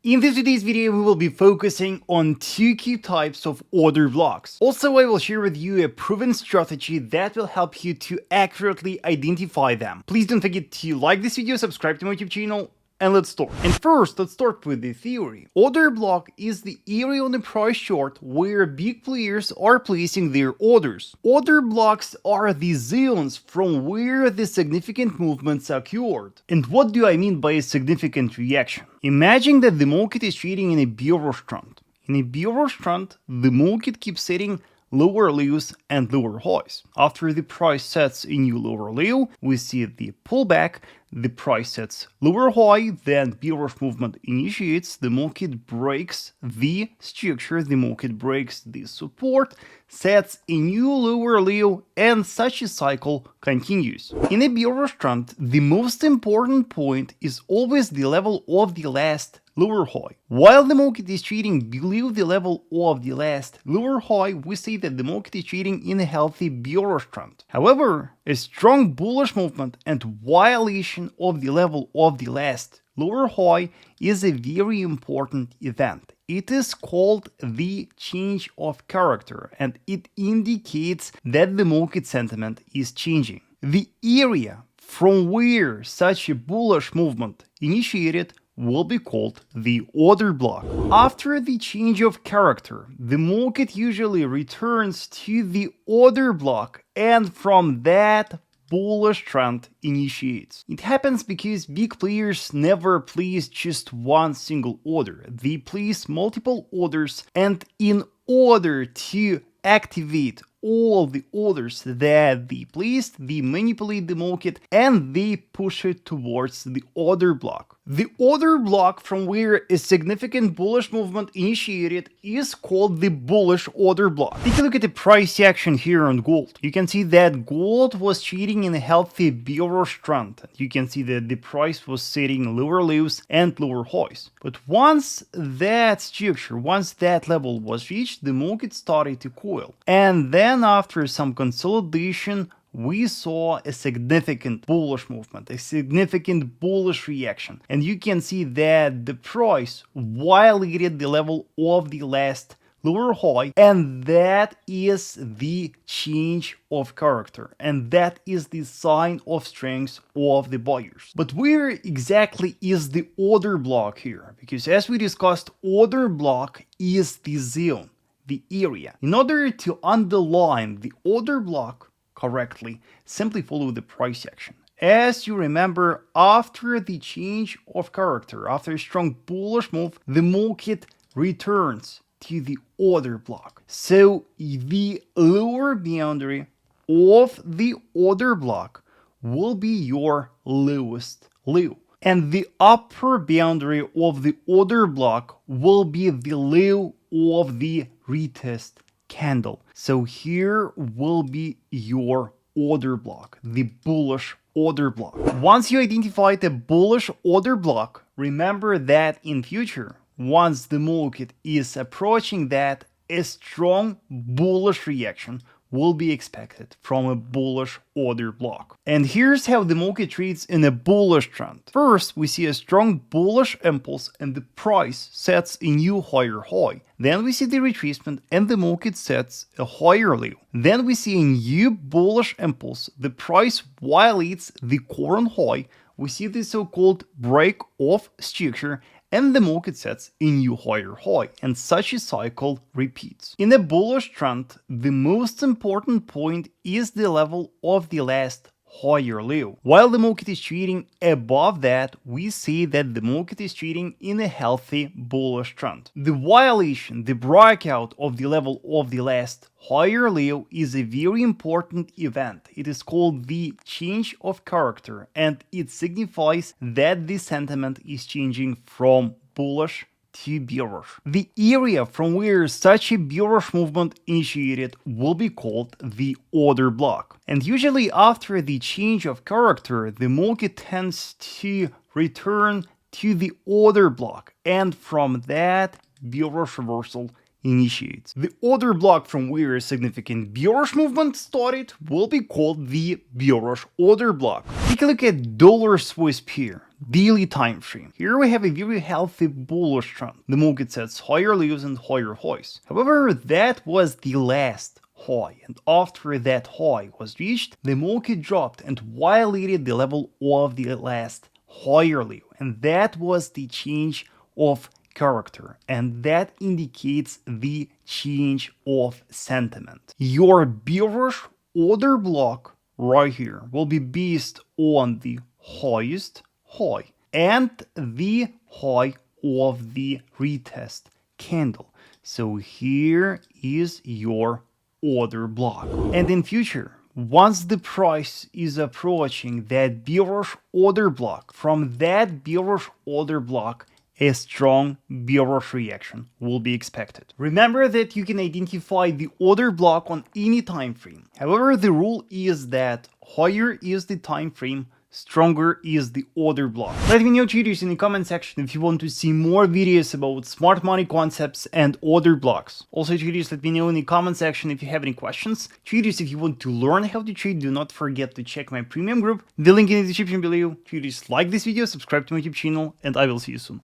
In this today's video, we will be focusing on two key types of order blocks. Also, I will share with you a proven strategy that will help you to accurately identify them. Please don't forget to like this video, subscribe to my YouTube channel, and let's start. And first, let's start with the theory. Order block is the area on the price chart where big players are placing their orders. Order blocks are the zones from where the significant movements occurred. And what do I mean by a significant reaction? Imagine that the market is trading in a bullish trend. In a bullish trend, the market keeps setting lower lows and lower highs. After the price sets a new lower low, we see the pullback, the price sets lower high, then bearish movement initiates, the market breaks the structure, the market breaks the support, sets a new lower low, and such a cycle continues. In a bearish trend, the most important point is always the level of the last lower high. While the market is trading below the level of the last lower high, we say that the market is trading in a healthy bearish trend. However, a strong bullish movement and violation of the level of the last lower high is a very important event. It is called the change of character, and it indicates that the market sentiment is changing. The area from where such a bullish movement initiated will be called the order block. After the change of character, the market usually returns to the order block, and from that, bullish trend initiates. It happens because big players never place just one single order. They place multiple orders, and in order to activate all the orders that they placed, they manipulate the market and they push it towards the order block. The order block from where a significant bullish movement initiated is called the bullish order block. Take a look at the price action here on gold. You can see that gold was trading in a healthy bearish trend. You can see that the price was setting lower lows and lower highs. But once that structure, once that level was reached, the market started to coil. And then after some consolidation, we saw a significant bullish movement, a significant bullish reaction. And you can see that the price violated the level of the last lower high, and that is the change of character, and that is the sign of strength of the buyers. But where exactly is the order block here? Because as we discussed, order block is the zone, the area. In order to underline the order block correctly, simply follow the price action. As you remember, after the change of character, after a strong bullish move, the market returns to the order block. So the lower boundary of the order block will be your lowest low, and the upper boundary of the order block will be the low of the retest candle. So here will be your order block, the bullish order block. Once you identify the bullish order block, remember that in future, once the market is approaching that, a strong bullish reaction will be expected from a bullish order block. And here's how the market trades in a bullish trend. First, we see a strong bullish impulse and the price sets a new higher high. Then we see the retracement and the market sets a higher low. Then we see a new bullish impulse. The price violates the current high. We see the so-called break of structure, and the market sets a new higher high, and such a cycle repeats. In a bullish trend, the most important point is the level of the last higher low. While the market is trading above that, we see that the market is trading in a healthy bullish trend. The violation, the breakout of the level of the last higher low is a very important event. It is called the change of character, and it signifies that the sentiment is changing from bullish to bearish. The area from where such a bearish movement initiated will be called the order block. And usually after the change of character, the market tends to return to the order block, and from that, bearish reversal initiates. The order block from where a significant bearish movement started will be called the bearish order block. Take a look at dollar Swiss pair. daily time frame. Here we have a very healthy bullish trend. The market sets higher lows and higher highs. However, that was the last high, and after that high was reached, the market dropped and violated the level of the last higher low, and that was the change of character, and that indicates the change of sentiment. Your bearish order block right here will be based on the highest high and the high of the retest candle. So here is your order block. And in future, once the price is approaching that bearish order block, from that bearish order block, a strong bearish reaction will be expected. Remember that you can identify the order block on any time frame. However, the rule is that higher is the time frame, stronger is the order block. Let me know, traders, in the comment section if you want to see more videos about smart money concepts and order blocks. Also, traders, let me know in the comment section if you have any questions. Traders, if you want to learn how to trade, do not forget to check my premium group. The link in the description below. Traders, like this video, subscribe to my YouTube channel, and I will see you soon.